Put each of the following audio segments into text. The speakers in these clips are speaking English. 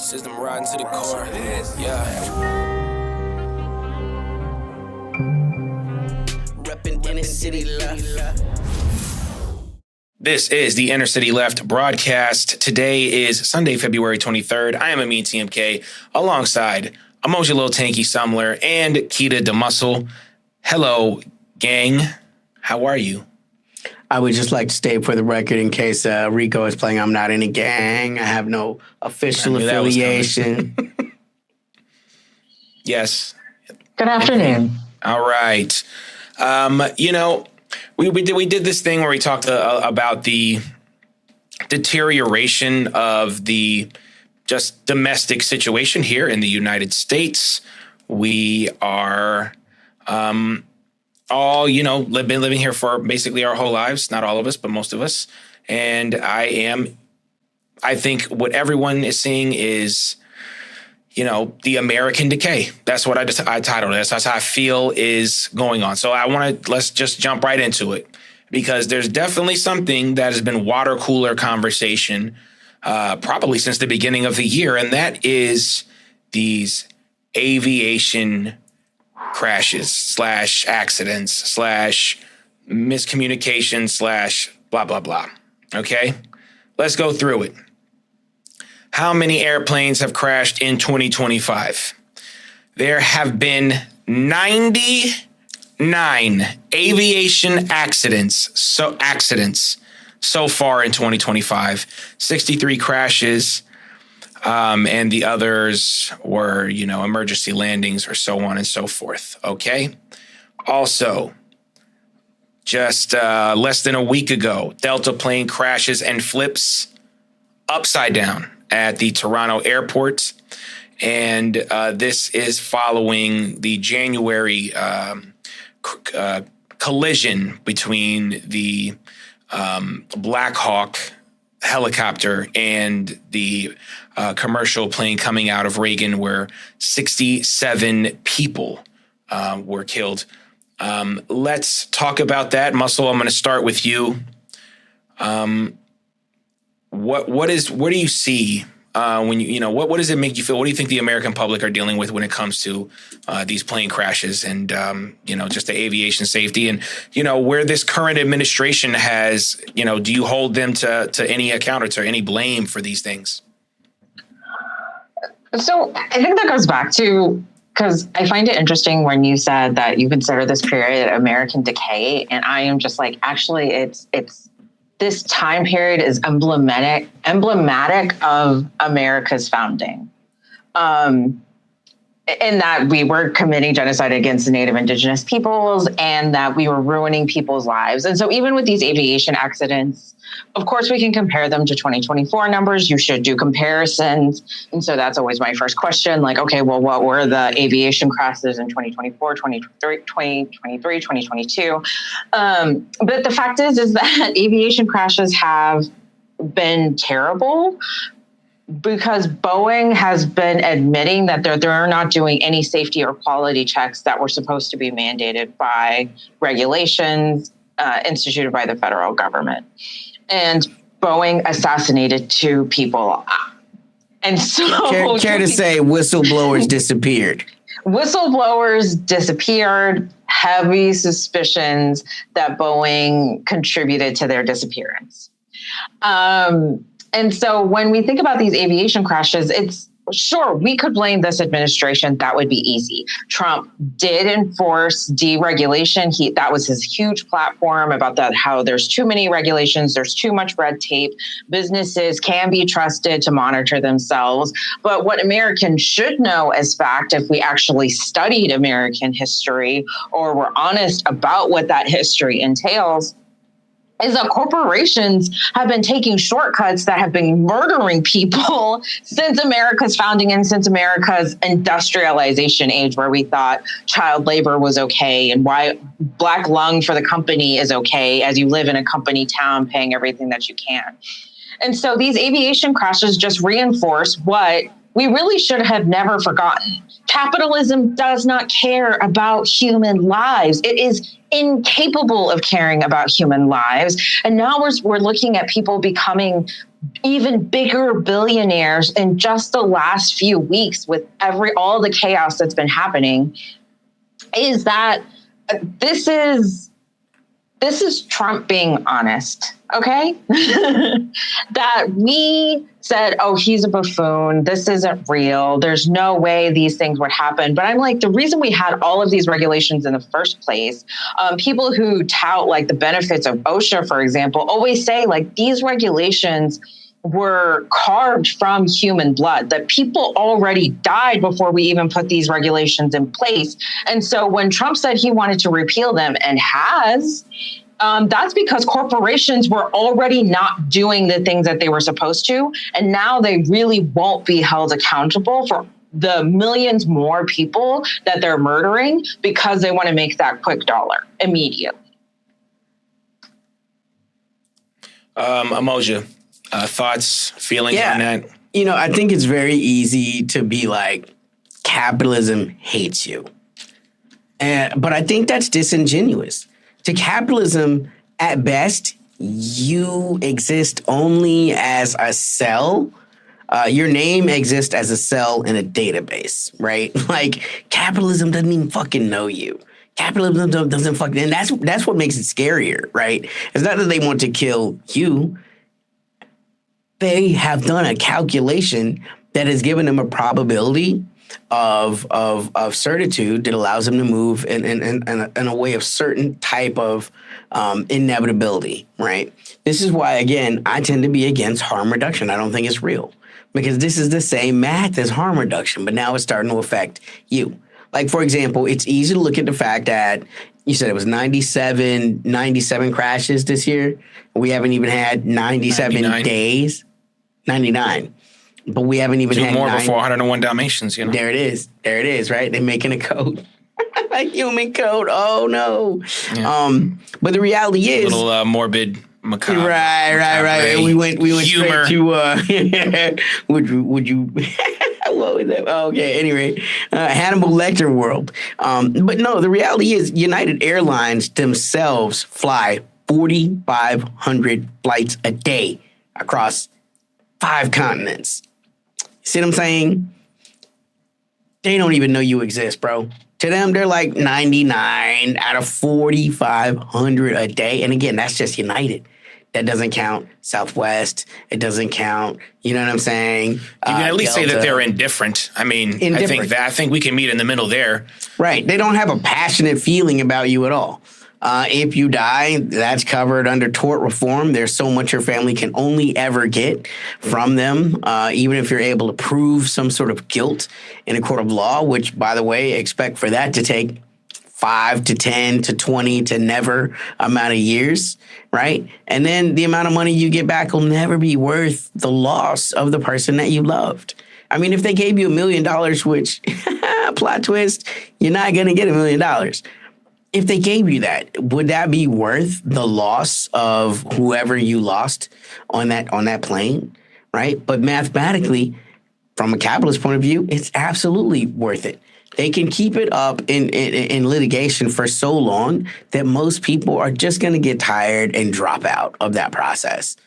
System riding to the core. Yeah. Reppin' inner city left. This is the Inner City Left broadcast. Today is Sunday, February 23rd. I am Amin TMK alongside Emoji Lil Tanky Sumler and Keita DeMuscle. Hello, gang. How are you? I would just like to state for the record, in case Rico is playing, I'm not in a gang. I have no official affiliation. Yes. Good afternoon. All right. We did this thing where we talked about the deterioration of the just domestic situation here in the United States. We are all, been living here for basically our whole lives. Not all of us, but most of us. And I think what everyone is seeing is, the American decay. That's what I titled it. That's how I feel is going on. So let's just jump right into it, because there's definitely something that has been water cooler conversation probably since the beginning of the year. And that is these aviation crashes / accidents / miscommunication / blah, blah, blah. Okay, let's go through it. How many airplanes have crashed in 2025? There have been 99 aviation accidents so far in 2025, 63 crashes, and the others were, emergency landings or so on and so forth. Okay. Also, just less than a week ago, Delta plane crashes and flips upside down at the Toronto airport. And this is following the January collision between the Black Hawk helicopter and the commercial plane coming out of Reagan, where 67 people were killed. Let's talk about that. Muscle, I'm going to start with you. What do you see when what does it make you feel? What do you think the American public are dealing with when it comes to these plane crashes and just the aviation safety, and where this current administration has, do you hold them to any account or to any blame for these things? So I think that goes back to, because I find it interesting when you said that you consider this period American decay, and I am just like, actually, it's this time period is emblematic of America's founding. In that we were committing genocide against the Native Indigenous peoples, and that we were ruining people's lives. And so even with these aviation accidents, of course, we can compare them to 2024 numbers. You should do comparisons. And so that's always my first question. Like, okay, well, what were the aviation crashes in 2024, 2023, 2022? But the fact is that aviation crashes have been terrible, because Boeing has been admitting that they're not doing any safety or quality checks that were supposed to be mandated by regulations instituted by the federal government. And Boeing assassinated 2 people. And so care to say whistleblowers disappeared. Whistleblowers disappeared. Heavy suspicions that Boeing contributed to their disappearance. And so when we think about these aviation crashes, it's sure we could blame this administration. That would be easy. Trump did enforce deregulation. That was his huge platform about that, how there's too many regulations, there's too much red tape. Businesses can be trusted to monitor themselves. But what Americans should know as fact, if we actually studied American history or were honest about what that history entails, is that corporations have been taking shortcuts that have been murdering people since America's founding and since America's industrialization age, where we thought child labor was okay and why black lung for the company is okay as you live in a company town paying everything that you can. And so these aviation crashes just reinforce what we really should have never forgotten. Capitalism does not care about human lives. It is incapable of caring about human lives. And now we're looking at people becoming even bigger billionaires in just the last few weeks with all the chaos that's been happening is that this is Trump being honest, okay? That we said, oh, he's a buffoon. This isn't real. There's no way these things would happen. But I'm like, the reason we had all of these regulations in the first place, people who tout like the benefits of OSHA, for example, always say like these regulations were carved from human blood, that people already died before we even put these regulations in place. And so when Trump said he wanted to repeal them and has, that's because corporations were already not doing the things that they were supposed to. And now they really won't be held accountable for the millions more people that they're murdering because they want to make that quick dollar immediately. Emoja. Thoughts, feelings on that? You know, I think it's very easy to be like, capitalism hates you. But I think that's disingenuous. To capitalism, at best, you exist only as a cell. Your name exists as a cell in a database, right? Like, capitalism doesn't even fucking know you. Capitalism doesn't fucking, and that's what makes it scarier, right? It's not that they want to kill you. They have done a calculation that has given them a probability of certitude that allows them to move in a way of certain type of inevitability, right? This is why, again, I tend to be against harm reduction. I don't think it's real because this is the same math as harm reduction, but now it's starting to affect you. Like, for example, it's easy to look at the fact that you said it was 97 crashes this year. We haven't even had 97 99. days. 99. But we haven't even had more before 101 Dalmatians, you know? There it is, right? They're making a code. Like human code. Oh, no. Yeah. But the reality is... A little morbid, macabre. Right. We went humor. Straight to... would you... What was that? Oh, okay, anyway. Hannibal Lecter world. But no, the reality is United Airlines themselves fly 4,500 flights a day across 5 continents. See what I'm saying? They don't even know you exist, bro. To them, they're like 99 out of 4,500 a day. And again, that's just United. That doesn't count Southwest. It doesn't count, you know what I'm saying? You can at least Delta. Say that they're indifferent. I mean, I think we can meet in the middle there. Right. They don't have a passionate feeling about you at all. If you die, that's covered under tort reform. There's so much your family can only ever get from them, even if you're able to prove some sort of guilt in a court of law, which, by the way, expect for that to take 5 to 10 to 20 to never amount of years, right? And then the amount of money you get back will never be worth the loss of the person that you loved. I mean, if they gave you $1 million, which, plot twist, you're not going to get $1 million. If they gave you that, would that be worth the loss of whoever you lost on that plane, right? But mathematically, from a capitalist point of view, it's absolutely worth it. They can keep it up in litigation for so long that most people are just going to get tired and drop out of that process.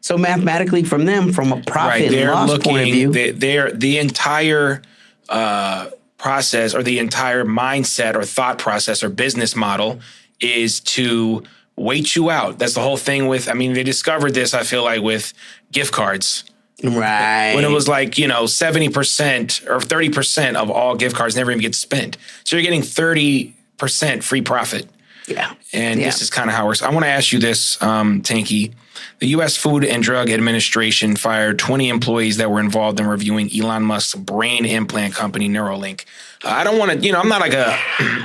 So mathematically, from them, from a profit and loss point of view, the entire process or the entire mindset or thought process or business model is to wait you out. That's the whole thing with, I mean, they discovered this, I feel like, with gift cards. Right. When it was like, 70% or 30% of all gift cards never even get spent. So you're getting 30% free profit. Yeah. And this is kind of how it works. I want to ask you this, Tanky. The U.S. Food and Drug Administration fired 20 employees that were involved in reviewing Elon Musk's brain implant company, Neuralink. I don't want to, I'm not like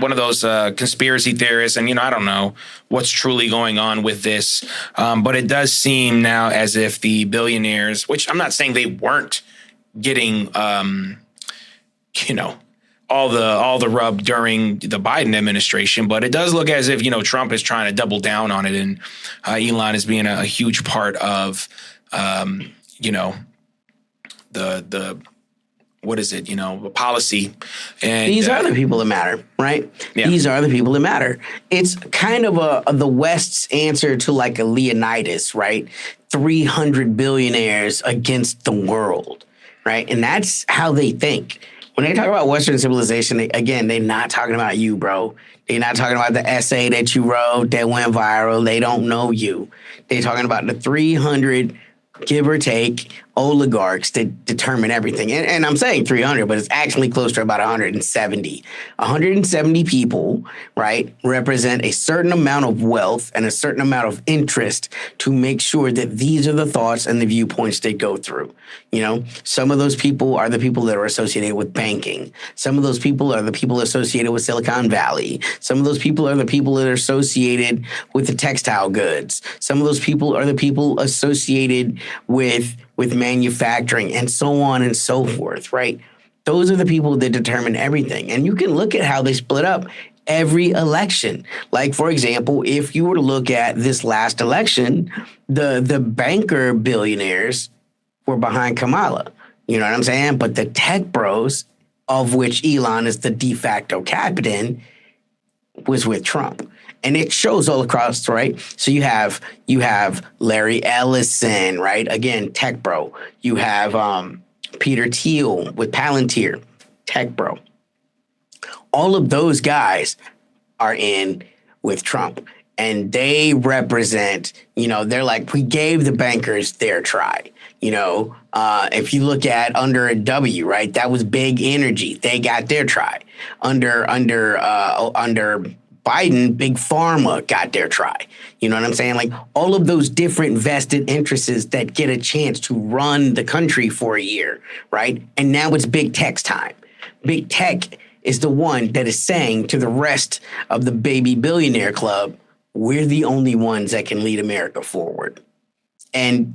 one of those conspiracy theorists, and, I don't know what's truly going on with this. But it does seem now as if the billionaires, which I'm not saying they weren't getting, all the rub during the Biden administration, but it does look as if, Trump is trying to double down on it, and Elon is being a huge part of, the what is it, policy. And these are the people that matter, right? Yeah. These are the people that matter. It's kind of the West's answer to like a Leonidas, right? 300 billionaires against the world, right? And that's how they think. When they talk about Western civilization, they're not talking about you, bro. They're not talking about the essay that you wrote that went viral. They don't know you. They're talking about the 300, give or take, oligarchs that determine everything. And I'm saying 300, but it's actually close to about 170. 170 people, right, represent a certain amount of wealth and a certain amount of interest to make sure that these are the thoughts and the viewpoints they go through. Some of those people are the people that are associated with banking. Some of those people are the people associated with Silicon Valley. Some of those people are the people that are associated with the textile goods. Some of those people are the people associated with manufacturing and so on and so forth, right? Those are the people that determine everything. And you can look at how they split up every election. Like, for example, if you were to look at this last election, the banker billionaires were behind Kamala. You know what I'm saying? But the tech bros, of which Elon is the de facto captain, was with Trump. And it shows all across, right? So you have Larry Ellison, right? Again, tech bro. You have Peter Thiel with Palantir, tech bro. All of those guys are in with Trump. And they represent, they're like, we gave the bankers their try. If you look at under a W, right? That was big energy. They got their try. Under Biden, big pharma got their try. You know what I'm saying? Like all of those different vested interests that get a chance to run the country for a year, right? And now it's big tech's time. Big tech is the one that is saying to the rest of the baby billionaire club, we're the only ones that can lead America forward. And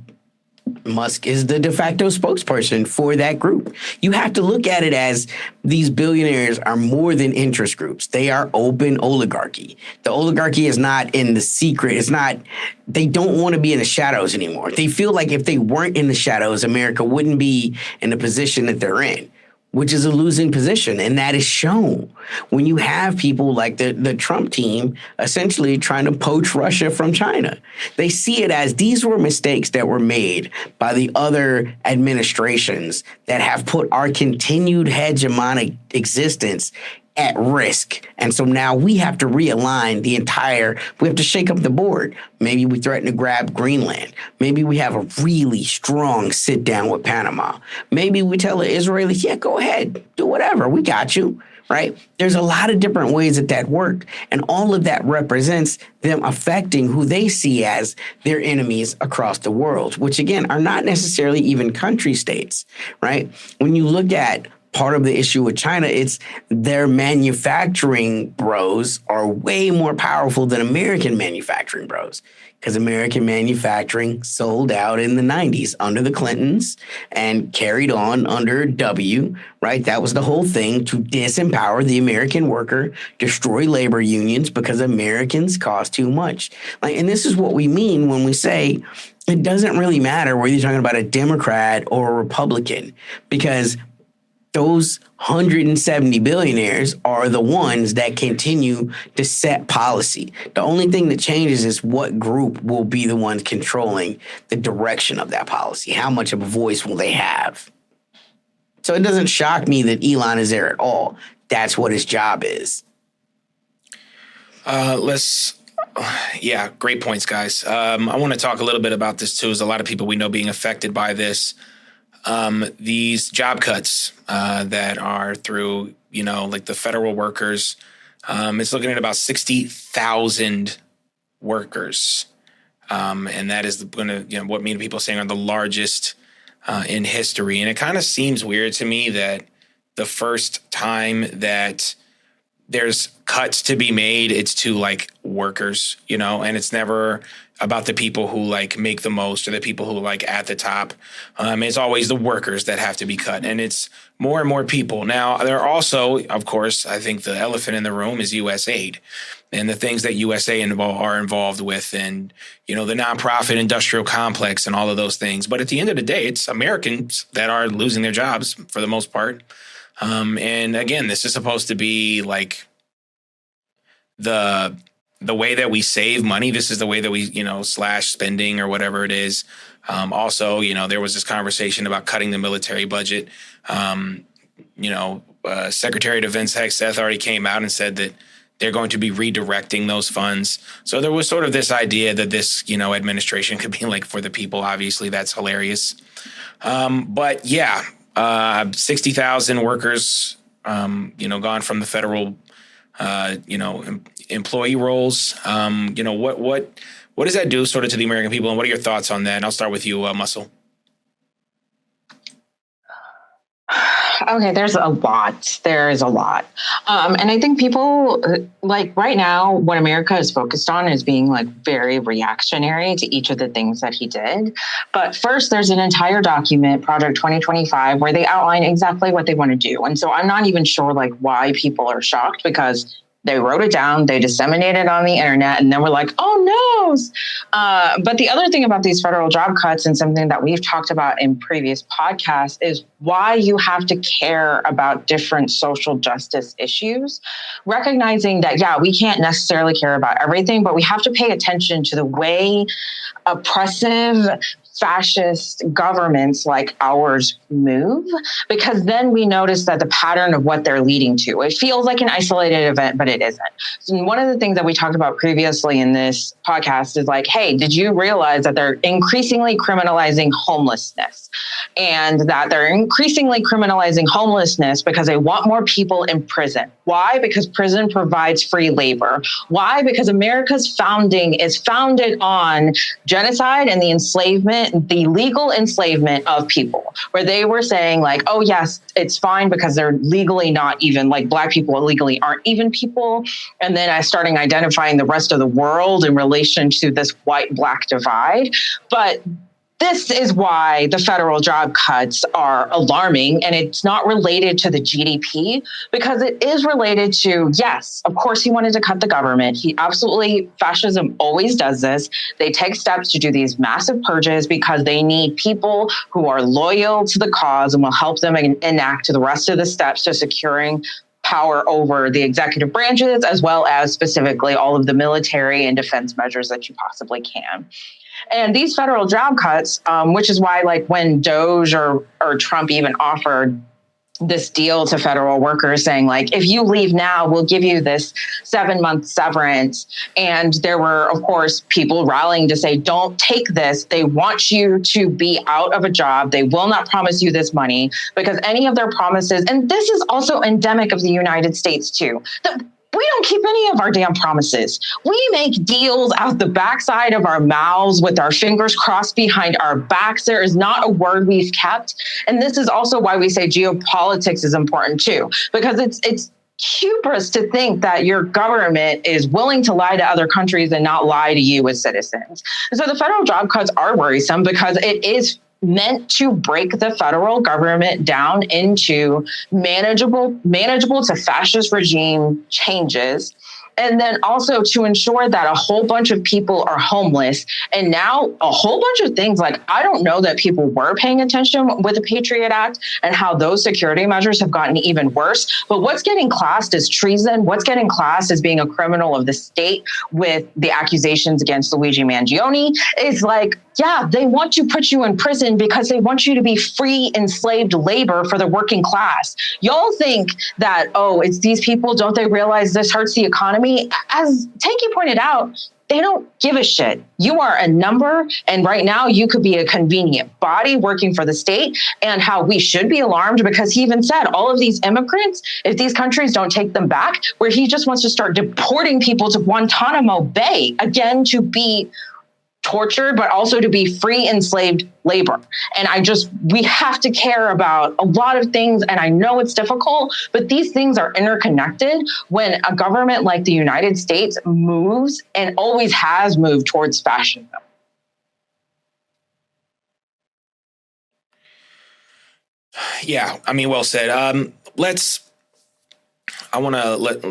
Musk is the de facto spokesperson for that group. You have to look at it as these billionaires are more than interest groups. They are open oligarchy. The oligarchy is not in the secret. They don't want to be in the shadows anymore. They feel like if they weren't in the shadows, America wouldn't be in the position that they're in, which is a losing position. And that is shown when you have people like the Trump team essentially trying to poach Russia from China. They see it as these were mistakes that were made by the other administrations that have put our continued hegemonic existence at risk. And so now we have to realign we have to shake up the board. Maybe we threaten to grab Greenland. Maybe we have a really strong sit down with Panama. Maybe we tell the Israelis, yeah, go ahead, do whatever. We got you, right? There's a lot of different ways that worked. And all of that represents them affecting who they see as their enemies across the world, which again, are not necessarily even country states, right? When you look at part of the issue with China, it's their manufacturing bros are way more powerful than American manufacturing bros, because American manufacturing sold out in the 90s under the Clintons and carried on under W, right? That was the whole thing, to disempower the American worker, destroy labor unions because Americans cost too much. And this is what we mean when we say it doesn't really matter whether you're talking about a Democrat or a Republican, because those 170 billionaires are the ones that continue to set policy. The only thing that changes is what group will be the ones controlling the direction of that policy. How much of a voice will they have? So it doesn't shock me that Elon is there at all. That's what his job is. Great points, guys. I want to talk a little bit about this too. There's a lot of people we know being affected by this. These job cuts that are through, like the federal workers, it's looking at about 60,000 workers. And that is going to, what many people are saying are the largest in history. And it kind of seems weird to me that the first time that there's cuts to be made, it's to like workers, and it's never about the people who like make the most or the people who like at the top. It's always the workers that have to be cut, and it's more and more people. Now, there are also, of course, I think the elephant in the room is U.S. aid and the things that USA are involved with, and, you know, the nonprofit industrial complex and all of those things. But at the end of the day, it's Americans that are losing their jobs for the most part. And again, this is supposed to be like the way that we save money. This is the way that we, you know, slash spending or whatever it is. Also, you know, there was this conversation about cutting the military budget. Secretary of Defense Seth already came out and said that they're going to be redirecting those funds. So there was sort of this idea that this, you know, administration could be like for the people. Obviously, that's hilarious. But yeah, 60,000 workers, gone from the federal, employee roles. What does that do sort of to the American people? And what are your thoughts on that? And I'll start with you, Muscle. Okay, there's a lot. And I think people, like right now, what America is focused on is being like very reactionary to each of the things that he did. But first, there's an entire document, Project 2025, where they outline exactly what they want to do. And so I'm not even sure like why people are shocked, because they wrote it down, they disseminated it on the internet, and then we're like, oh no. But the other thing about these federal job cuts, and something that we've talked about in previous podcasts, is why you have to care about different social justice issues. Recognizing that, yeah, we can't necessarily care about everything, but we have to pay attention to the way oppressive fascist governments like ours move, because then we notice that the pattern of what they're leading to, it feels like an isolated event, but it isn't. So one of the things that we talked about previously in this podcast is like, hey, did you realize that they're increasingly criminalizing homelessness, and that they're increasingly criminalizing homelessness because they want more people in prison? Why? Because prison provides free labor. Why? Because America's founding is founded on genocide and the enslavement, the legal enslavement of people, where they were saying like, oh yes, it's fine because they're legally not even, like Black people legally aren't even people. And then I starting identifying the rest of the world in relation to this white-Black divide. But this is why the federal job cuts are alarming, and it's not related to the GDP, because it is related to, yes, of course he wanted to cut the government. Fascism always does this. They take steps to do these massive purges because they need people who are loyal to the cause and will help them enact the rest of the steps to securing power over the executive branches, as well as specifically all of the military and defense measures that you possibly can. And these federal job cuts, which is why, like, when Doge or Trump even offered this deal to federal workers saying, like, if you leave now, we'll give you this 7-month severance. And there were, of course, people rallying to say, don't take this. They want you to be out of a job. They will not promise you this money, because any of their promises, and this is also endemic of the United States too, that we don't keep any of our damn promises. We make deals out the backside of our mouths with our fingers crossed behind our backs. There is not a word we've kept. And this is also why we say geopolitics is important too, because it's hubris to think that your government is willing to lie to other countries and not lie to you as citizens. And so the federal job cuts are worrisome because it is meant to break the federal government down into manageable to fascist regime changes. And then also to ensure that a whole bunch of people are homeless. And now a whole bunch of things, like, I don't know that people were paying attention with the Patriot Act and how those security measures have gotten even worse. But what's getting classed as treason, what's getting classed as being a criminal of the state with the accusations against Luigi Mangione is like, yeah, they want to put you in prison because they want you to be free enslaved labor for the working class. Y'all think that, oh, it's these people, don't they realize this hurts the economy? As Tanky pointed out, they don't give a shit. You are a number, and right now you could be a convenient body working for the state. And how we should be alarmed, because he even said all of these immigrants, if these countries don't take them back, where he just wants to start deporting people to Guantanamo Bay, again, to be tortured, but also to be free enslaved labor. And we have to care about a lot of things. And I know it's difficult, but these things are interconnected when a government like the United States moves and always has moved towards fascism. Yeah, I mean, well said. Let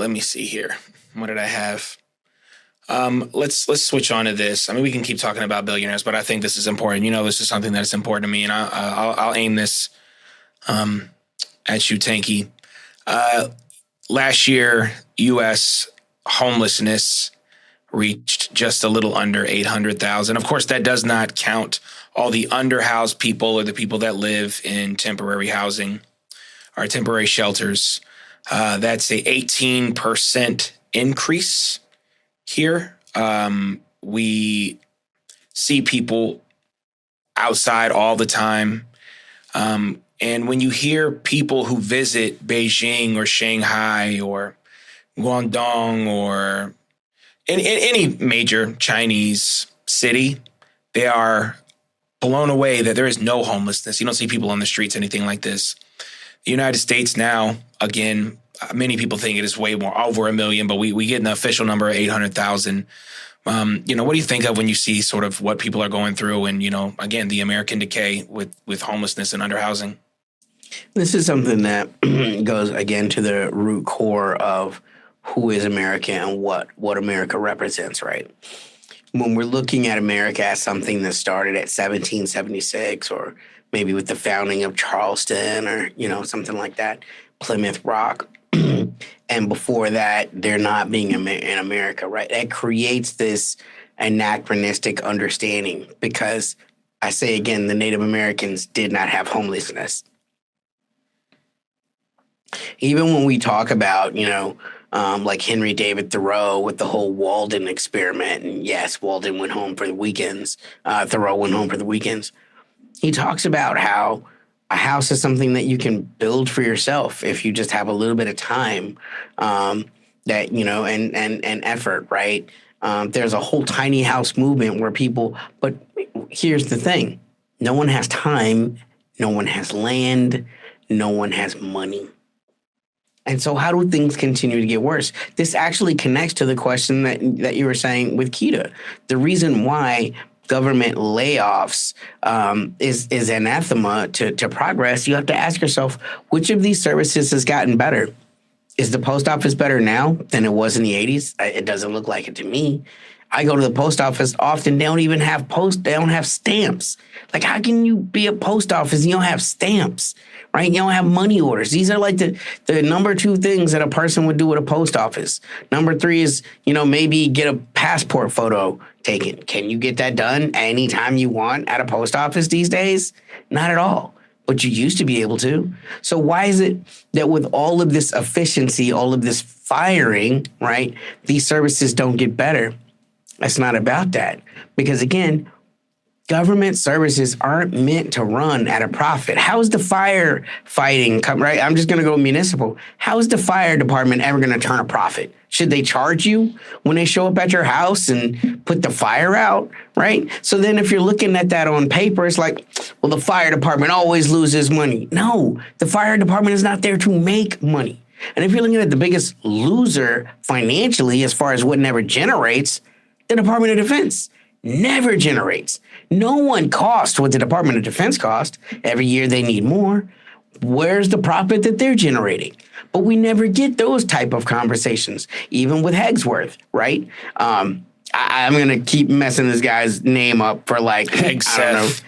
me see here. What did I have? Let's switch on to this. I mean, we can keep talking about billionaires, but I think this is important. This is something that's important to me, and I'll aim this at you, Tanky. Last year, U.S. homelessness reached just a little under 800,000. Of course, that does not count all the underhoused people or the people that live in temporary housing or temporary shelters. That's a 18% increase here. We see people outside all the time. And when you hear people who visit Beijing or Shanghai or Guangdong or in any major Chinese city, they are blown away that there is no homelessness. You don't see people on the streets, anything like this. The United States now, again, many people think it is way more, over 1 million, but we get an official number of 800,000. What do you think of when you see sort of what people are going through and, again, the American decay with homelessness and underhousing? This is something that goes, again, to the root core of who is America and what America represents, right? When we're looking at America as something that started at 1776 or maybe with the founding of Charleston or, something like that, Plymouth Rock, and before that, there not being in America, right? That creates this anachronistic understanding because I say again, the Native Americans did not have homelessness. Even when we talk about, like Henry David Thoreau with the whole Walden experiment, and yes, Walden went home for the weekends. Thoreau went home for the weekends. He talks about how a house is something that you can build for yourself if you just have a little bit of time, and effort, right? There's a whole tiny house movement where but here's the thing. No one has time. No one has land. No one has money. And so how do things continue to get worse? This actually connects to the question that you were saying with Keita. The reason why government layoffs is anathema to progress, you have to ask yourself, which of these services has gotten better? Is the post office better now than it was in the 80s? It doesn't look like it to me. I go to the post office often. They don't even have they don't have stamps. Like, how can you be a post office and you don't have stamps, right? You don't have money orders. These are like the number 2 things that a person would do at a post office. Number 3 is, maybe get a passport photo taken. Can you get that done anytime you want at a post office these days? Not at all. But you used to be able to. So why is it that with all of this efficiency, all of this firing, right, these services don't get better? It's not about that. Because again, government services aren't meant to run at a profit. How is the firefighting right? I'm just going to go municipal. How is the fire department ever going to turn a profit? Should they charge you when they show up at your house and put the fire out, right? So then if you're looking at that on paper, it's like, well, the fire department always loses money. No, the fire department is not there to make money. And if you're looking at the biggest loser financially as far as what never generates, the Department of Defense never generates. No one costs what the Department of Defense costs. Every year they need more. Where's the profit that they're generating? But we never get those type of conversations, even with Hegsworth, right? I'm going to keep messing this guy's name up for like, Hegseth.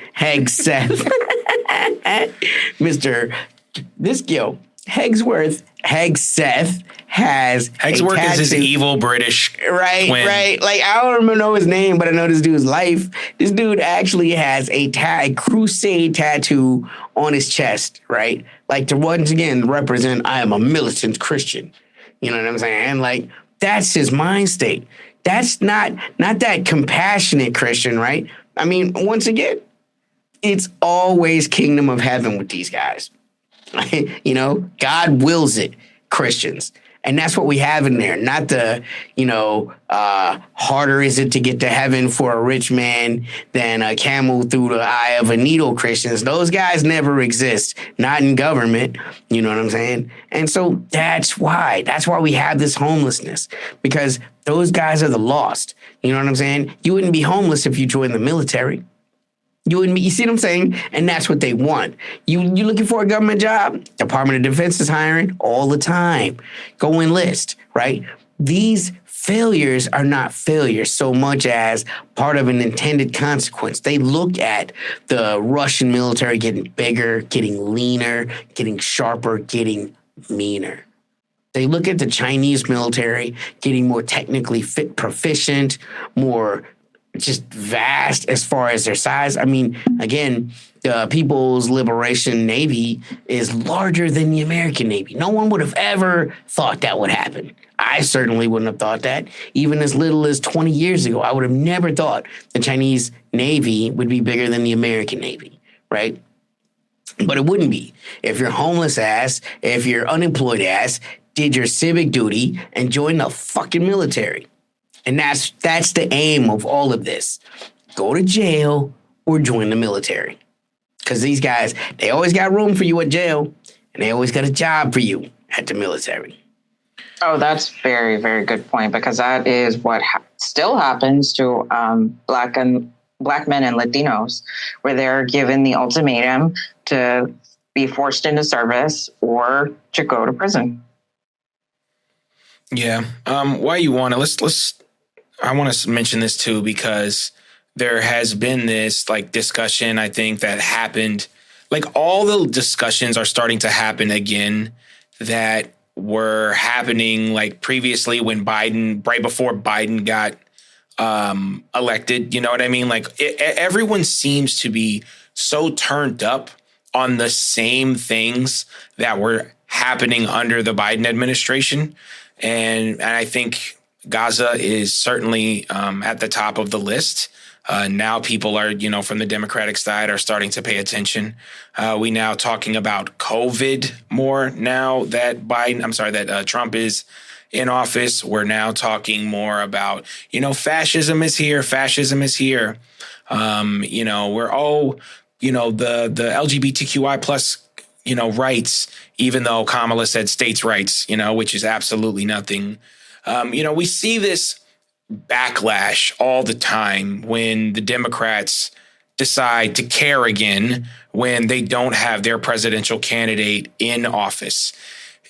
Hegsworth, Hegseth has Hegsworth is his evil British twin. Right. Like, I don't even know his name, but I know this dude's life. This dude actually has a crusade tattoo on his chest, right? Like, to once again represent, I am a militant Christian. You know what I'm saying? And like, that's his mind state. That's not that compassionate Christian, right? I mean, once again, it's always kingdom of heaven with these guys. God wills it, Christians. And that's what we have in there. Not the, harder is it to get to heaven for a rich man than a camel through the eye of a needle Christians. Those guys never exist, not in government. You know what I'm saying? And so that's why we have this homelessness, because those guys are the lost. You know what I'm saying? You wouldn't be homeless if you joined the military. You wouldn't be, you see what I'm saying? And that's what they want. You looking for a government job? Department of Defense is hiring all the time. Go enlist, right? These failures are not failures so much as part of an intended consequence. They look at the Russian military getting bigger, getting leaner, getting sharper, getting meaner. They look at the Chinese military getting more technically proficient, more just vast as far as their size. I mean, again, the People's Liberation Navy is larger than the American Navy. No one would have ever thought that would happen. I certainly wouldn't have thought that. Even as little as 20 years ago, I would have never thought the Chinese Navy would be bigger than the American Navy, right? But it wouldn't be. If you're homeless ass, if you're unemployed ass, did your civic duty and joined the fucking military. And that's the aim of all of this. Go to jail or join the military. Because these guys, they always got room for you at jail, and they always got a job for you at the military. Oh, that's very, very good point, because that is what still happens to black men and Latinos, where they're given the ultimatum to be forced into service or to go to prison. Yeah. Why you want to I want to mention this too, because there has been this discussion, I think, that happened. All the discussions are starting to happen again that were happening previously when right before Biden got elected. You know what I mean? Everyone seems to be so turned up on the same things that were happening under the Biden administration. And I think Gaza is certainly at the top of the list. Now people are, from the Democratic side are starting to pay attention. We now talking about COVID more now that Trump is in office. We're now talking more about, fascism is here. Fascism is here. We're the LGBTQI plus, rights, even though Kamala said states' rights, which is absolutely nothing. We see this backlash all the time when the Democrats decide to care again when they don't have their presidential candidate in office.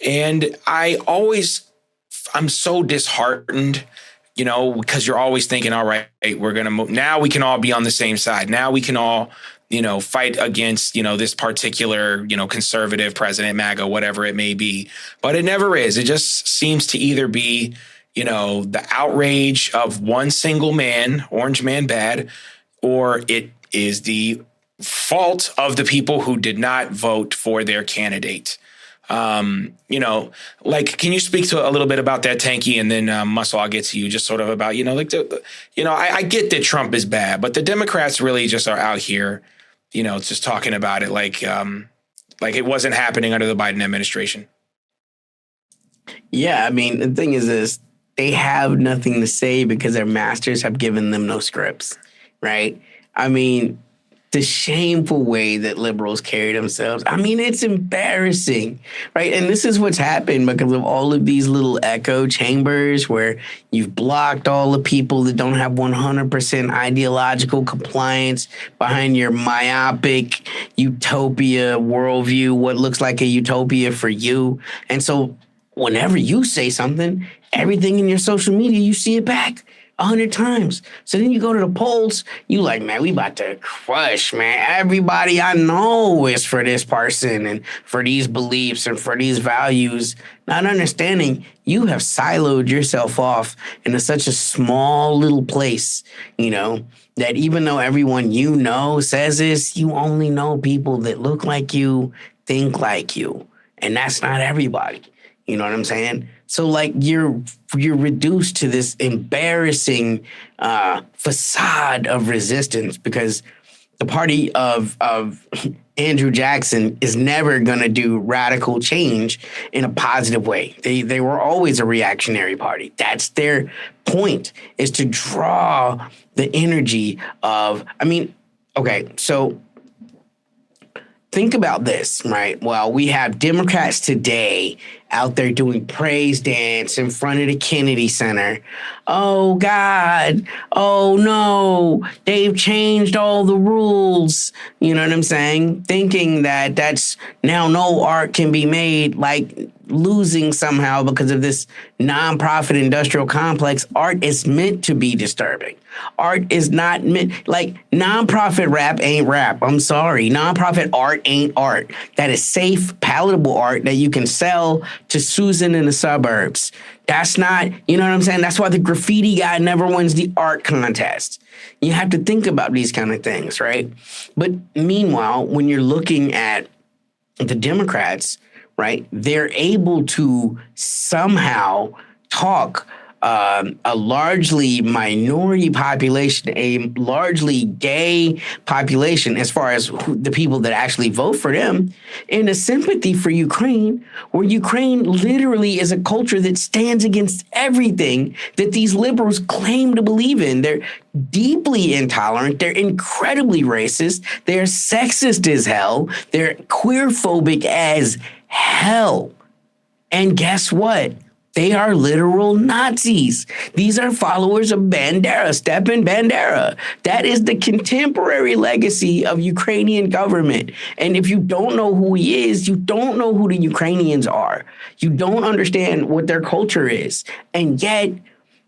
And I'm so disheartened, because you're always thinking, all right, we're going to move. Now we can all be on the same side. Now we can all, fight against, this particular, conservative president, MAGA, whatever it may be. But it never is. It just seems to either be, the outrage of one single man, orange man bad, or it is the fault of the people who did not vote for their candidate. Can you speak to a little bit about that, Tanky, and then Muscle, I'll get to you, just sort of about, I get that Trump is bad, but the Democrats really just are out here, just talking about it like it wasn't happening under the Biden administration. Yeah, I mean, the thing is this, they have nothing to say because their masters have given them no scripts, right? I mean, the shameful way that liberals carry themselves, I mean, it's embarrassing, right? And this is what's happened because of all of these little echo chambers where you've blocked all the people that don't have 100% ideological compliance behind your myopic utopia worldview, what looks like a utopia for you. And so whenever you say something, everything in your social media, you see it back 100 times. So then you go to the polls, you like, man, we about to crush, man. Everybody I know is for this person and for these beliefs and for these values. Not understanding you have siloed yourself off into such a small little place, that even though everyone says this, you only know people that look like you, think like you. And that's not everybody. You know what I'm saying? So you're reduced to this embarrassing facade of resistance because the party of Andrew Jackson is never going to do radical change in a positive way. They were always a reactionary party. That's their point, is to draw the energy of, okay, so think about this, right? Well, we have Democrats today out there doing praise dance in front of the Kennedy Center. Oh, God. Oh, no. They've changed all the rules. You know what I'm saying? Thinking that that's now no art can be made, like losing somehow because of this nonprofit industrial complex. Art is meant to be disturbing. Art is not meant, like, nonprofit rap ain't rap. I'm sorry. Nonprofit art ain't art. That is safe, palatable art that you can sell to Susan in the suburbs. That's not, you know what I'm saying? That's why the graffiti guy never wins the art contest. You have to think about these kind of things, right? But meanwhile, when you're looking at the Democrats, right, they're able to somehow talk a largely minority population, a largely gay population, as far as the people that actually vote for them, in a sympathy for Ukraine, where Ukraine literally is a culture that stands against everything that these liberals claim to believe in. They're deeply intolerant. They're incredibly racist. They're sexist as hell. They're queerphobic as hell. And guess what? They are literal Nazis. These are followers of Bandera, Stepan Bandera. That is the contemporary legacy of Ukrainian government. And if you don't know who he is, you don't know who the Ukrainians are. You don't understand what their culture is. And yet,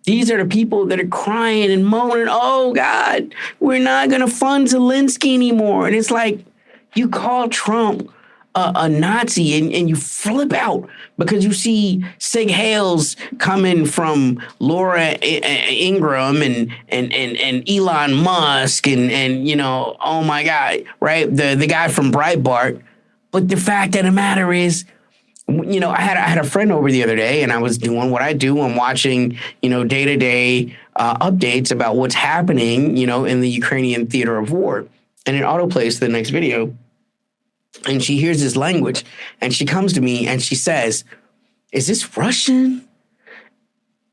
these are the people that are crying and moaning, oh, God, we're not going to fund Zelensky anymore. And it's like, you call Trump a Nazi and you flip out because you see Sig Hales coming from Laura Ingraham and Elon Musk and you know, oh my God, right? The guy from Breitbart. But the fact of the matter is, you know, I had a friend over the other day, and I was doing what I do. I'm watching, you know, day-to-day updates about what's happening, you know, in the Ukrainian theater of war. And it autoplays to the next video. And she hears this language, and she comes to me and she says, is this Russian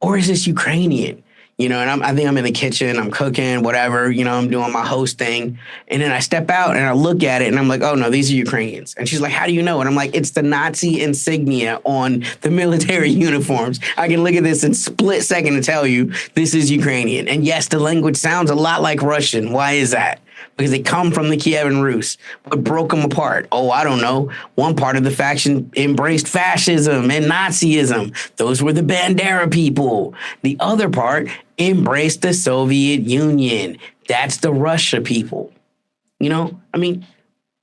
or is this Ukrainian? You know, and I think I'm in the kitchen, I'm cooking, whatever, you know, I'm doing my host thing. And then I step out and I look at it and I'm like, oh no, these are Ukrainians. And she's like, how do you know? And I'm like, it's the Nazi insignia on the military uniforms. I can look at this in split second and tell you this is Ukrainian. And yes, the language sounds a lot like Russian. Why is that? Because they come from the Kievan Rus. What broke them apart? Oh, I don't know. One part of the faction embraced fascism and Nazism. Those were the Bandera people. The other part embraced the Soviet Union. That's the Russia people. You know, I mean,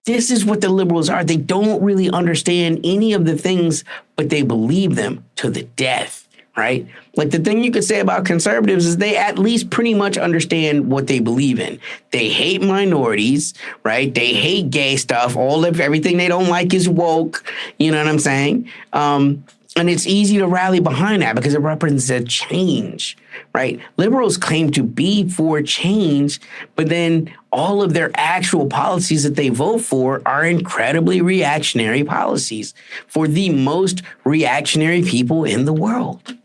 this is what the liberals are. They don't really understand any of the things, but they believe them to the death. Right? Like, the thing you could say about conservatives is they at least pretty much understand what they believe in. They hate minorities, right? They hate gay stuff. Everything they don't like is woke. You know what I'm saying? And it's easy to rally behind that because it represents a change, right? Liberals claim to be for change, but then all of their actual policies that they vote for are incredibly reactionary policies for the most reactionary people in the world.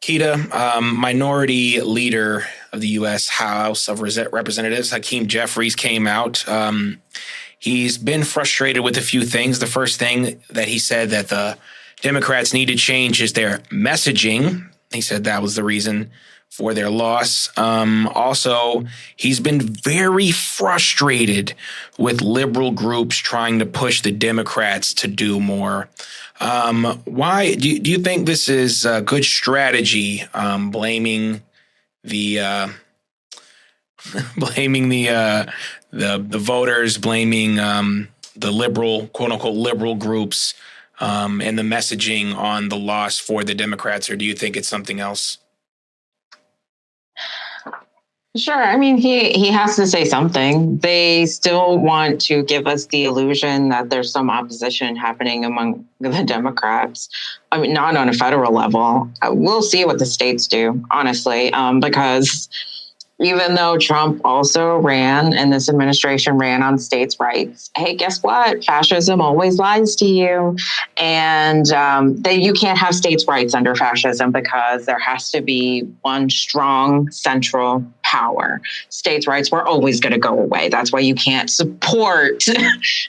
Keita, minority leader of the U.S. House of Representatives, Hakeem Jeffries, came out. He's been frustrated with a few things. The first thing that he said that the Democrats need to change is their messaging. He said that was the reason for their loss. Also, he's been very frustrated with liberal groups trying to push the Democrats to do more. Why do you think this is a good strategy? Blaming the voters, blaming the liberal, quote unquote, liberal groups, and the messaging on the loss for the Democrats, or do you think it's something else? Sure. I mean, he has to say something. They still want to give us the illusion that there's some opposition happening among the Democrats. I mean, not on a federal level. We'll see what the states do, honestly, because even though Trump also ran and this administration ran on states' rights, hey, guess what? Fascism always lies to you. And you can't have states' rights under fascism because there has to be one strong central power. States' rights were always going to go away. That's why you can't support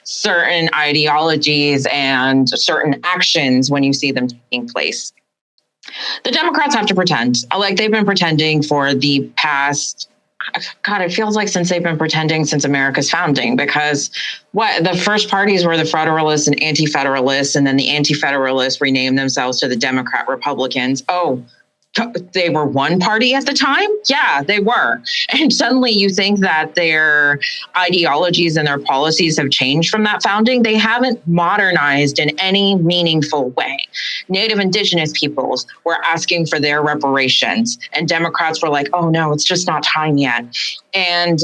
certain ideologies and certain actions when you see them taking place. The Democrats have to pretend, like they've been pretending for the past, God, it feels like since they've been pretending since America's founding, because the first parties were the Federalists and Anti-Federalists, and then the Anti-Federalists renamed themselves to the Democrat Republicans. Oh, they were one party at the time? Yeah, they were. And suddenly you think that their ideologies and their policies have changed from that founding. They haven't modernized in any meaningful way. Native Indigenous peoples were asking for their reparations, and Democrats were like, oh no, it's just not time yet. And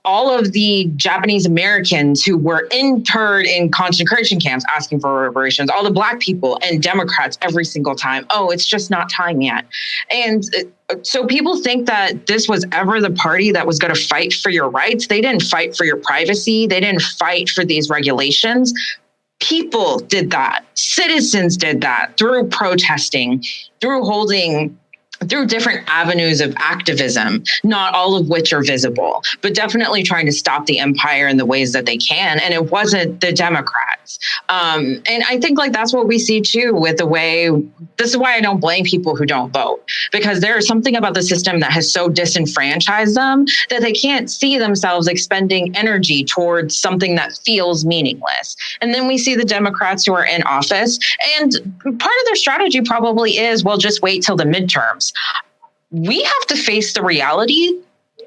all of the Japanese Americans who were interred in concentration camps asking for reparations, all the Black people, and Democrats every single time. Oh, it's just not time yet. And so people think that this was ever the party that was going to fight for your rights. They didn't fight for your privacy. They didn't fight for these regulations. People did that. Citizens did that through protesting, through different avenues of activism, not all of which are visible, but definitely trying to stop the empire in the ways that they can. And it wasn't the Democrats. And I think like that's what we see too with the way, this is why I don't blame people who don't vote, because there is something about the system that has so disenfranchised them that they can't see themselves expending energy towards something that feels meaningless. And then we see the Democrats who are in office, and part of their strategy probably is, well, just wait till the midterms. We have to face the reality.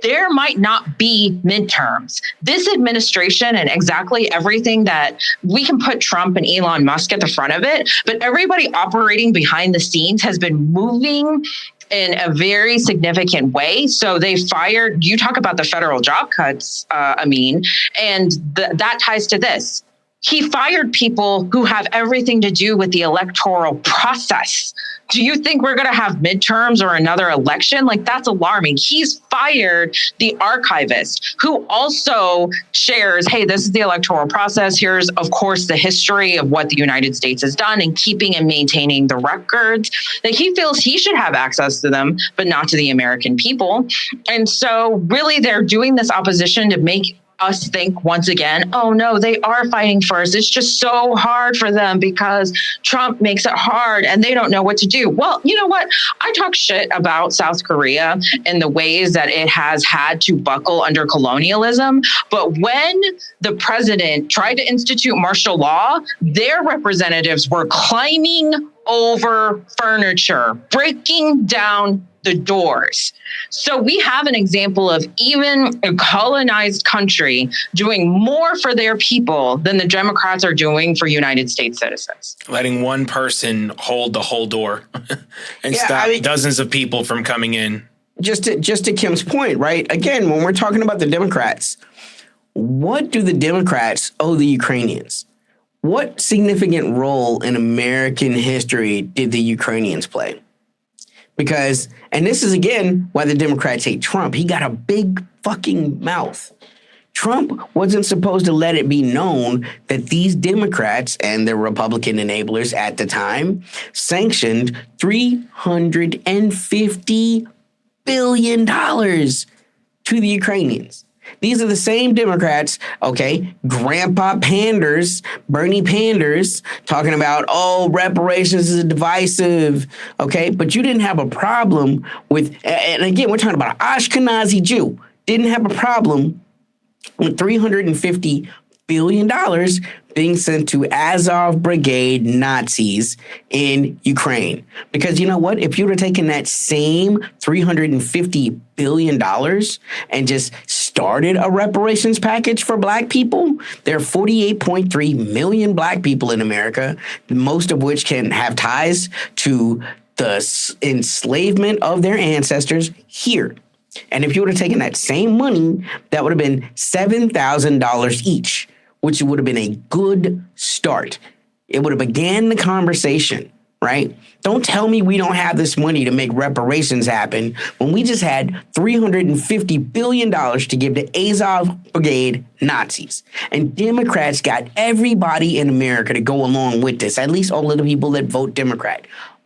There might not be midterms. This administration and exactly everything that we can put Trump and Elon Musk at the front of it, but everybody operating behind the scenes has been moving in a very significant way. So they fired, you talk about the federal job cuts, Amin, and that ties to this. He fired people who have everything to do with the electoral process. Do you think we're going to have midterms or another election? Like, that's alarming. He's fired the archivist who also shares, hey, this is the electoral process. Here's, of course, the history of what the United States has done in keeping and maintaining the records. That he feels he should have access to them, but not to the American people. And so really, they're doing this opposition to make us think once again, oh no, they are fighting for us. It's just so hard for them because Trump makes it hard and they don't know what to do. Well, you know what? I talk shit about South Korea and the ways that it has had to buckle under colonialism. But when the president tried to institute martial law, their representatives were climbing over furniture, breaking down the doors. So we have an example of even a colonized country doing more for their people than the Democrats are doing for United States citizens. Letting one person hold the whole door and stop dozens of people from coming in. Just to Kim's point, right? Again, when we're talking about the Democrats, what do the Democrats owe the Ukrainians? What significant role in American history did the Ukrainians play? Because, and this is again why the Democrats hate Trump. He got a big fucking mouth. Trump wasn't supposed to let it be known that these Democrats and their Republican enablers at the time sanctioned $350 billion to the Ukrainians. These are the same Democrats, okay, Grandpa Panders, Bernie Panders, talking about, oh, reparations is divisive, okay? But you didn't have a problem with, and again, we're talking about an Ashkenazi Jew, didn't have a problem with $350 billion being sent to Azov Brigade Nazis in Ukraine. Because you know what? If you would have taken that same $350 billion and just started a reparations package for Black people, there are 48.3 million Black people in America, most of which can have ties to the enslavement of their ancestors here. And if you would have taken that same money, that would have been $7,000 each, which would have been a good start. It would have began the conversation. right? Don't tell me we don't have this money to make reparations happen when we just had $350 billion to give to Azov Brigade Nazis. And Democrats got everybody in America to go along with this, at least all of the people that vote Democrat,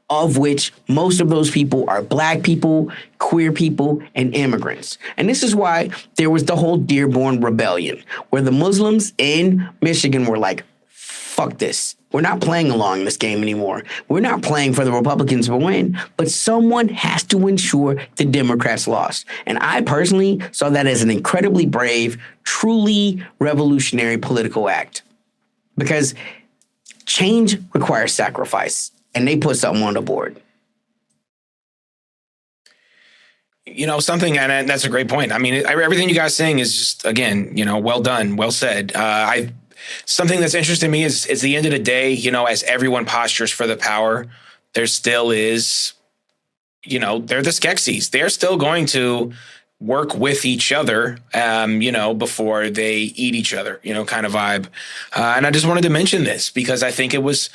of which most of those people are black people, queer people, and immigrants. And this is why there was the whole Dearborn Rebellion, where the Muslims in Michigan were like, fuck this. We're not playing along this game anymore. We're not playing for the Republicans to win, but someone has to ensure the Democrats lost. And I personally saw that as an incredibly brave, truly revolutionary political act. Because change requires sacrifice, and they put something on the board. You know, something, and that's a great point. I mean, everything you guys saying is just, again, you know, well done, well said. Something that's interesting to me is the end of the day, you know, as everyone postures for the power, there still is, you know, they're the Skeksis. They're still going to work with each other, you know, before they eat each other, you know, kind of vibe. And I just wanted to mention this because I think it was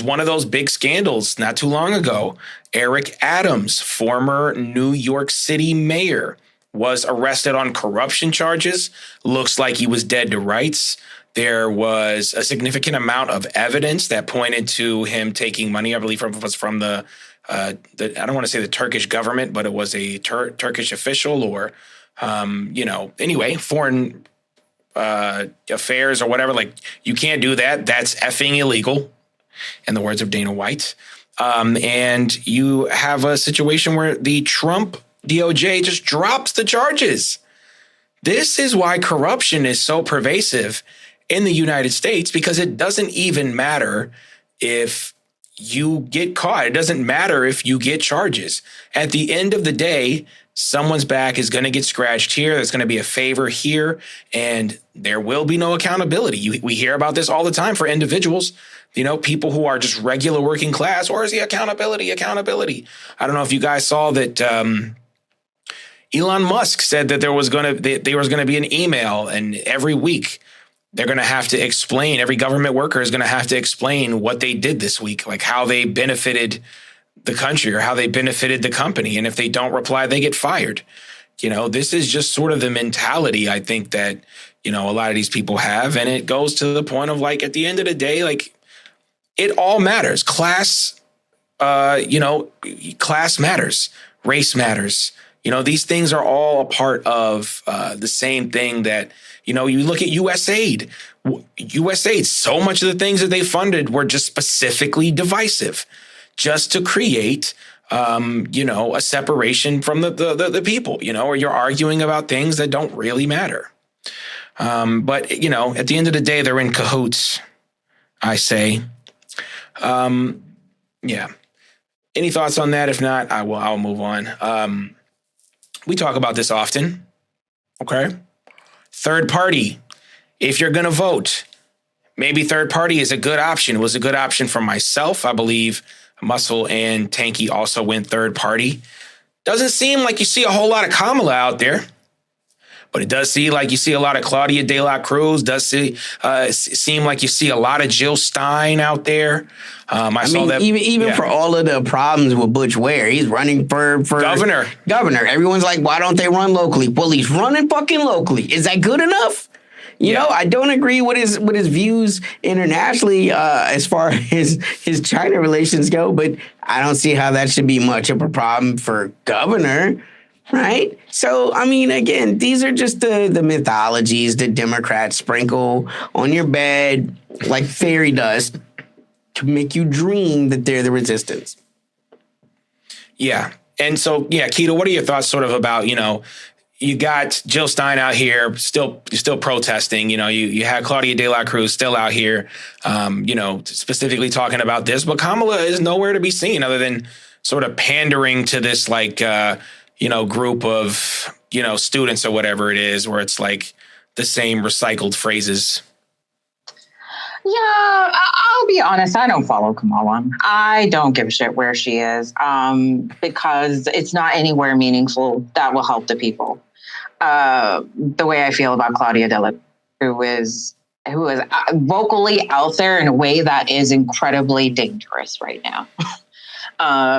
one of those big scandals not too long ago. Eric Adams, former New York City mayor, was arrested on corruption charges. Looks like he was dead to rights. There was a significant amount of evidence that pointed to him taking money, I believe, was from the I don't want to say the Turkish government, but it was a Turkish official or, you know, anyway, foreign affairs or whatever. Like, you can't do that. That's effing illegal, in the words of Dana White. And you have a situation where the Trump DOJ just drops the charges. This is why corruption is so pervasive in the United States, because it doesn't even matter if you get caught. It doesn't matter if you get charges. At the end of the day, someone's back is going to get scratched here. There's going to be a favor here, and there will be no accountability. We hear about this all the time for individuals, you know, people who are just regular working class. Where's the accountability? I don't know if you guys saw that Elon Musk said that there was going to be an email, and every week they're going to have to explain, every government worker is going to have to explain what they did this week, like how they benefited the country or how they benefited the company. And if they don't reply, they get fired. You know, this is just sort of the mentality, I think, that, you know, a lot of these people have. And it goes to the point of, like, at the end of the day, like, it all matters. Class, you know, class matters. Race matters. You know, these things are all a part of the same thing that, you know, you look at USAID. USAID, so much of the things that they funded were just specifically divisive, just to create, you know, a separation from the people, you know, or you're arguing about things that don't really matter. But, you know, at the end of the day, they're in cahoots, I say. Yeah. Any thoughts on that? If not, I'll move on. We talk about this often. Okay. Third party. If you're going to vote, maybe third party is a good option. It was a good option for myself. I believe Muscle and Tanky also went third party. Doesn't seem like you see a whole lot of Kamala out there, but it does seem like you see a lot of Claudia De La Cruz. Does seem like you see a lot of Jill Stein out there. I saw that even for all of the problems with Butch Ware, he's running for governor. Everyone's like, why don't they run locally? Well, he's running fucking locally. Is that good enough? You know, I don't agree with his views internationally as far as his China relations go, but I don't see how that should be much of a problem for governor. Right. So, I mean, again, these are just the mythologies that Democrats sprinkle on your bed like fairy dust to make you dream that they're the resistance. Yeah. And so, yeah, Keto, what are your thoughts sort of about, you know, you got Jill Stein out here still protesting, you know, you had Claudia De La Cruz still out here, you know, specifically talking about this, but Kamala is nowhere to be seen other than sort of pandering to this, like, you know, group of, you know, students or whatever it is, where it's like the same recycled phrases. Yeah, I'll be honest. I don't follow Kamala. I don't give a shit where she is because it's not anywhere meaningful that will help the people. The way I feel about Claudia De La Cruz is who is vocally out there in a way that is incredibly dangerous right now.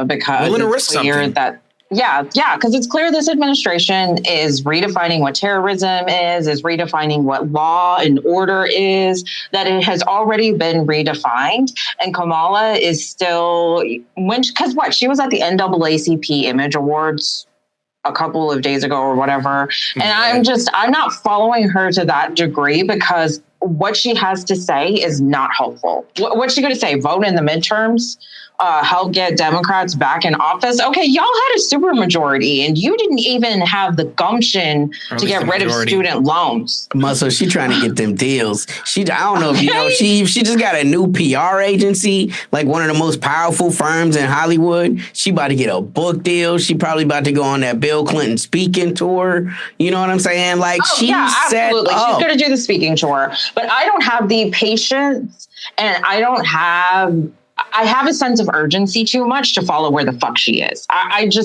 Because willing to risk it's clear something. that because it's clear this administration is redefining what terrorism is redefining what law and order is, that it has already been redefined. And Kamala is still, because she was at the NAACP Image Awards a couple of days ago or whatever. And I'm not following her to that degree because what she has to say is not helpful. What's she going to say? Vote in the midterms? Help get Democrats back in office. Okay, y'all had a supermajority, and you didn't even have the gumption to get rid of student loans. Muscle, she trying to get them deals. I don't know if you know, she just got a new PR agency, like one of the most powerful firms in Hollywood. She about to get a book deal. She probably about to go on that Bill Clinton speaking tour. You know what I'm saying? Like absolutely. She's going to do the speaking tour, but I don't have the patience, and I have a sense of urgency too much to follow where the fuck she is.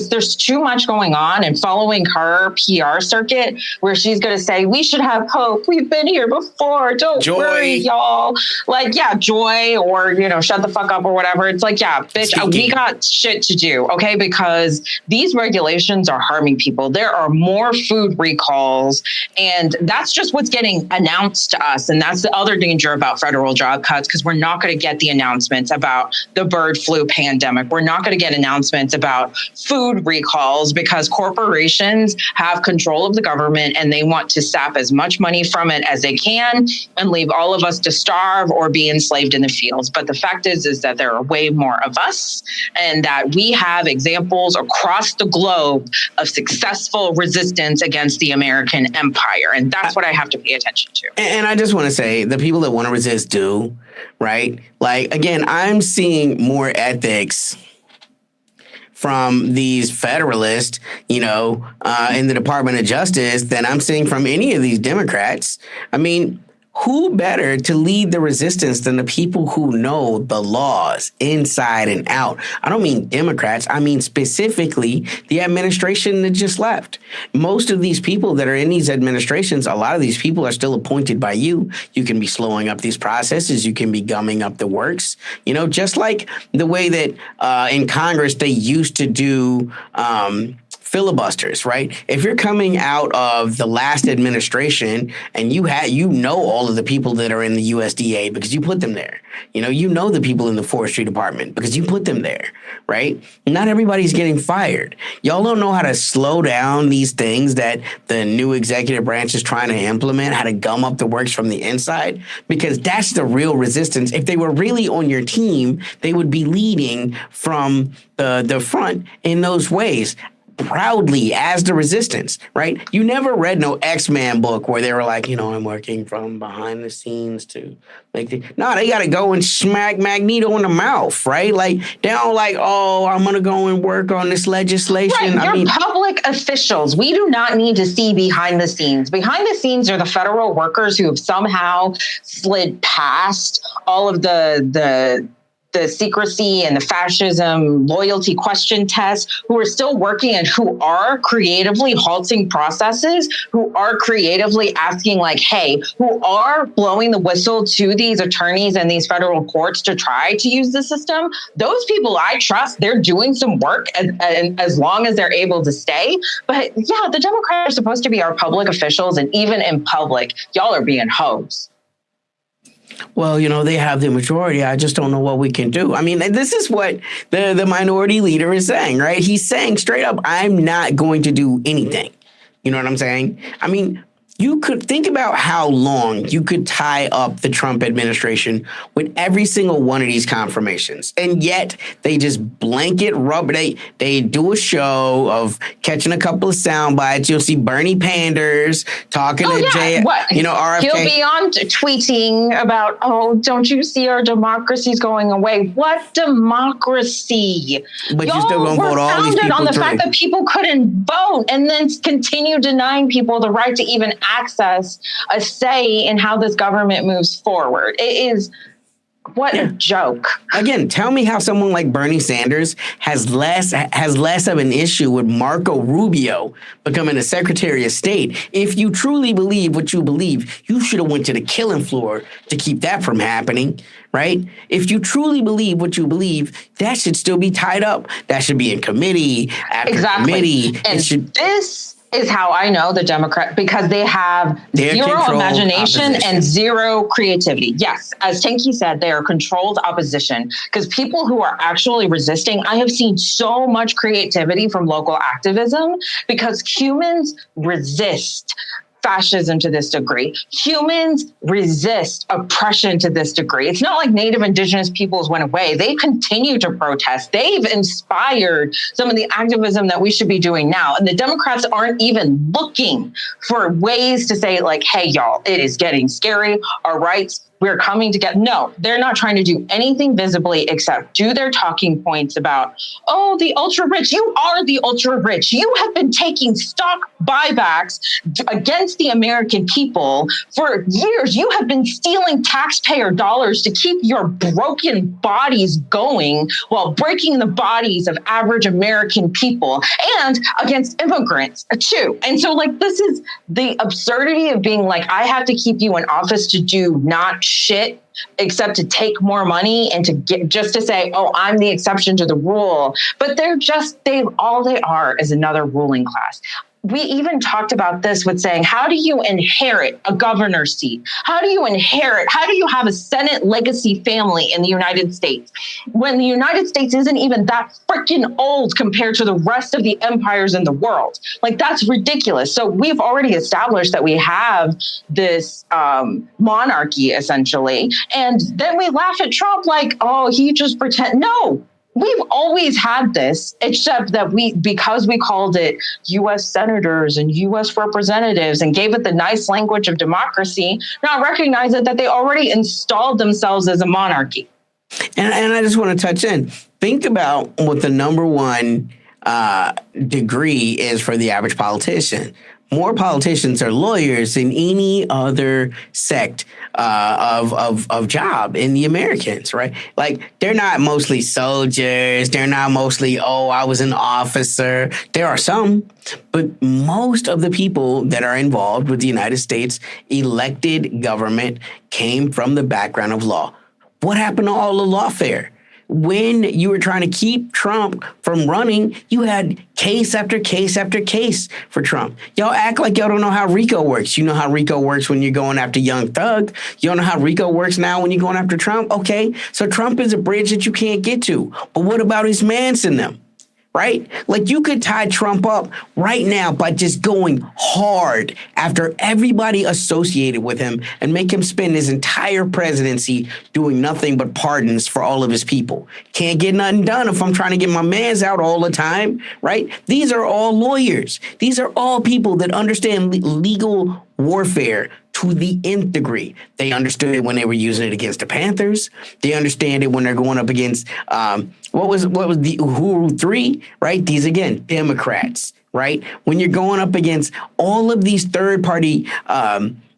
There's too much going on, and following her PR circuit where she's going to say, we should have hope. We've been here before. Don't worry, y'all. Like, joy, or, shut the fuck up or whatever. It's like, bitch, we got shit to do. Okay. Because these regulations are harming people. There are more food recalls, and that's just what's getting announced to us. And that's the other danger about federal job cuts, because we're not going to get the announcements about the bird flu pandemic. We're not going to get announcements about food recalls because corporations have control of the government, and they want to sap as much money from it as they can and leave all of us to starve or be enslaved in the fields. But the fact is that there are way more of us, and that we have examples across the globe of successful resistance against the American empire. And that's what I have to pay attention to. And I just want to say, the people that want to resist do, right? Like, again, I'm seeing more ethics from these federalists, in the Department of Justice than I'm seeing from any of these Democrats. I mean, who better to lead the resistance than the people who know the laws inside and out? I don't mean Democrats. I mean specifically the administration that just left. Most of these people that are in these administrations, a lot of these people are still appointed by you. You can be slowing up these processes. You can be gumming up the works, just like the way that in Congress they used to do filibusters, right? If you're coming out of the last administration and you know all of the people that are in the USDA because you put them there. You know the people in the forestry department because you put them there, right? Not everybody's getting fired. Y'all don't know how to slow down these things that the new executive branch is trying to implement, how to gum up the works from the inside, because that's the real resistance. If they were really on your team, they would be leading from the front in those ways, proudly as the resistance, right? You never read no X-Men book where they were like, I'm working from behind the scenes to like, they got to go and smack Magneto in the mouth, right? Like, they don't like, I'm going to go and work on this legislation. Right. You're public officials. We do not need to see behind the scenes. Behind the scenes are the federal workers who have somehow slid past all of the secrecy and the fascism loyalty question tests, who are still working and who are creatively halting processes, who are creatively asking who are blowing the whistle to these attorneys and these federal courts to try to use the system. Those people I trust, they're doing some work as long as they're able to stay. But the Democrats are supposed to be our public officials, and even in public, y'all are being hoes. Well, they have the majority. I just don't know what we can do. I mean, this is what the minority leader is saying, right? He's saying straight up, I'm not going to do anything. You know what I'm saying? I mean, you could think about how long you could tie up the Trump administration with every single one of these confirmations. And yet they just blanket rubber. They do a show of catching a couple of sound bites. You'll see Bernie Panders talking to Jay, RFK. He'll be on tweeting about, don't you see our democracy's going away? What democracy? But you're still going to vote all these people on the through. fact that people couldn't vote, and then continue denying people the right to even access a say in how this government moves forward. It is What a joke. Again, tell me how someone like Bernie Sanders has less of an issue with Marco Rubio becoming a Secretary of State. If you truly believe what you believe, you should have went to the killing floor to keep that from happening, right? If you truly believe what you believe, that should still be tied up. That should be in committee after committee. And this is how I know the Democrat, because they have zero imagination and zero creativity. Yes, as Tanky said, they are controlled opposition, because people who are actually resisting, I have seen so much creativity from local activism, because humans resist fascism to this degree. Humans resist oppression to this degree. It's not like Native Indigenous peoples went away. They continue to protest. They've inspired some of the activism that we should be doing now. And the Democrats aren't even looking for ways to say, like, hey, y'all, it is getting scary. Our rights, we're coming together. No, they're not trying to do anything visibly except do their talking points about, oh, the ultra rich. You are the ultra rich. You have been taking stock buybacks against the American people for years. You have been stealing taxpayer dollars to keep your broken bodies going while breaking the bodies of average American people, and against immigrants too. And so, like, this is the absurdity of being like, I have to keep you in office to do not shit except to take more money and to get, just to say, oh, I'm the exception to the rule. But all they are is another ruling class. We even talked about this with saying, how do you inherit a governor's seat? How do you have a Senate legacy family in the United States when the United States isn't even that freaking old compared to the rest of the empires in the world? Like, that's ridiculous. So we've already established that we have this monarchy, essentially. And then we laugh at Trump like, oh, he just pretend. No. We've always had this, except that because we called it U.S. senators and U.S. representatives and gave it the nice language of democracy, not recognize it that they already installed themselves as a monarchy. And I just want to touch in. Think about what the number one degree is for the average politician. More politicians are lawyers than any other sect of job in the Americans, right? Like, they're not mostly soldiers. They're not mostly, oh, I was an officer. There are some, but most of the people that are involved with the United States elected government came from the background of law. What happened to all the lawfare? When you were trying to keep Trump from running, you had case after case after case for Trump. Y'all act like y'all don't know how RICO works. You know how RICO works when you're going after Young Thug. You don't know how RICO works now when you're going after Trump? Okay, so Trump is a bridge that you can't get to. But what about his mans in them? Right? Like, you could tie Trump up right now by just going hard after everybody associated with him and make him spend his entire presidency doing nothing but pardons for all of his people. Can't get nothing done if I'm trying to get my mans out all the time, right? These are all lawyers. These are all people that understand legal warfare to the nth degree. They understood it when they were using it against the Panthers. They understand it when they're going up against what was the Uhuru 3, right? These, again, Democrats, right? When you're going up against all of these third party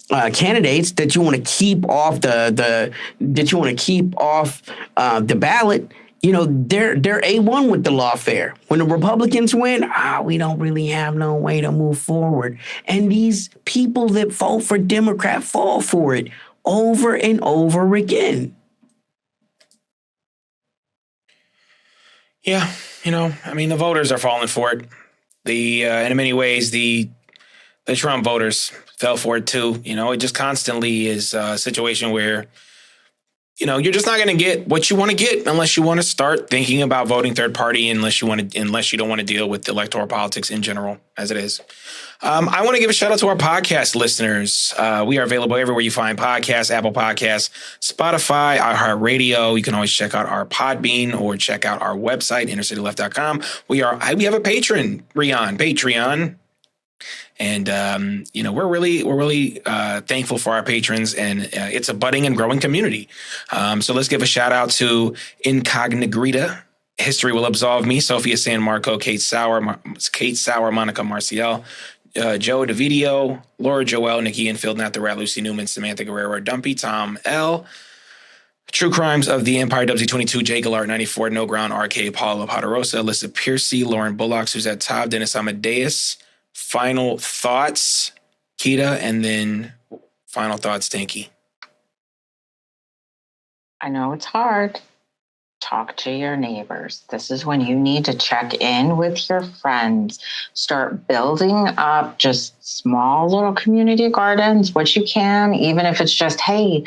candidates that you want to keep off the ballot. You know, they're A1 with the lawfare. When the Republicans win, we don't really have no way to move forward. And these people that vote for Democrat fall for it over and over again. Yeah, I mean, the voters are falling for it. In many ways, the Trump voters fell for it too. It just constantly is a situation where, you're just not going to get what you want to get unless you want to start thinking about voting third party, unless you don't want to deal with electoral politics in general as it is. I want to give a shout out to our podcast listeners. We are available everywhere you find podcasts: Apple Podcasts, Spotify, iHeartRadio. You can always check out our Podbean or check out our website, innercityleft.com. We have a Patreon. And, we're really thankful for our patrons, and it's a budding and growing community. So let's give a shout out to Incognigrita, History Will Absolve Me, Sophia San Marco, Kate Sauer, Monica Marcial, Joe DeVidio, Laura Joelle, Nikki Enfield, Not the Rat, Lucy Newman, Samantha Guerrero, Dumpy, Tom L., True Crimes of the Empire, WZ22, Jay Gallart, 94, No Ground, RK, Paulo Poderosa, Alyssa Piercy, Lauren Bullock, Suzette Top, Dennis Amadeus. Final thoughts, Keita, and then final thoughts, Tanky. I know it's hard. Talk to your neighbors. This is when you need to check in with your friends. Start building up just small little community gardens, what you can, even if it's just, hey,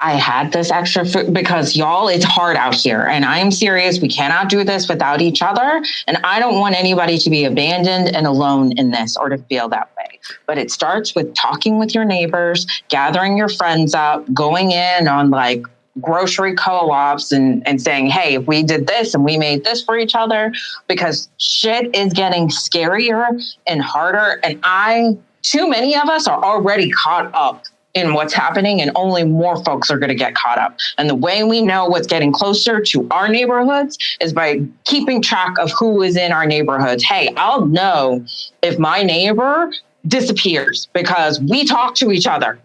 I had this extra food, because y'all, it's hard out here. And I'm serious. We cannot do this without each other. And I don't want anybody to be abandoned and alone in this or to feel that way. But it starts with talking with your neighbors, gathering your friends up, going in on like grocery co-ops and saying, hey, if we did this and we made this for each other, because shit is getting scarier and harder. And too many of us are already caught up in what's happening, and only more folks are going to get caught up. And the way we know what's getting closer to our neighborhoods is by keeping track of who is in our neighborhoods. Hey, I'll know if my neighbor disappears because we talk to each other.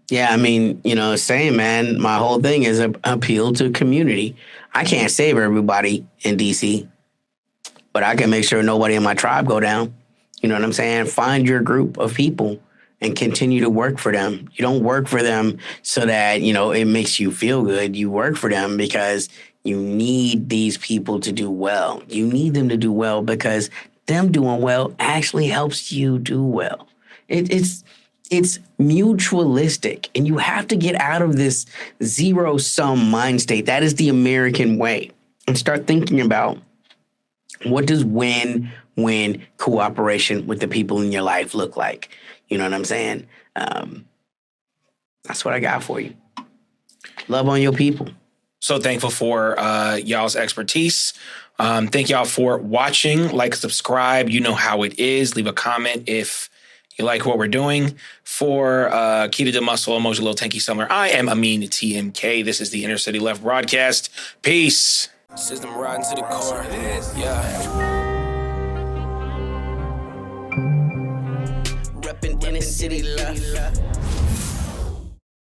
Yeah, I mean, same, man. My whole thing is appeal to community. I can't save everybody in DC, but I can make sure nobody in my tribe go down. You know what I'm saying? Find your group of people and continue to work for them. You don't work for them so that, it makes you feel good. You work for them because you need these people to do well. You need them to do well because them doing well actually helps you do well. It's mutualistic, and you have to get out of this zero-sum mind state. That is the American way. And start thinking about, what does win-win cooperation with the people in your life look like? You know what I'm saying? That's what I got for you. Love on your people. So thankful for y'all's expertise. Thank y'all for watching. Like, subscribe. You know how it is. Leave a comment if you like what we're doing. For Keita the Muscle, Emoji Little Tanky Summer, I am Amin TMK. This is the Inner City Left broadcast. Peace. System riding to the core. Yeah. Reppin' Inner City Left.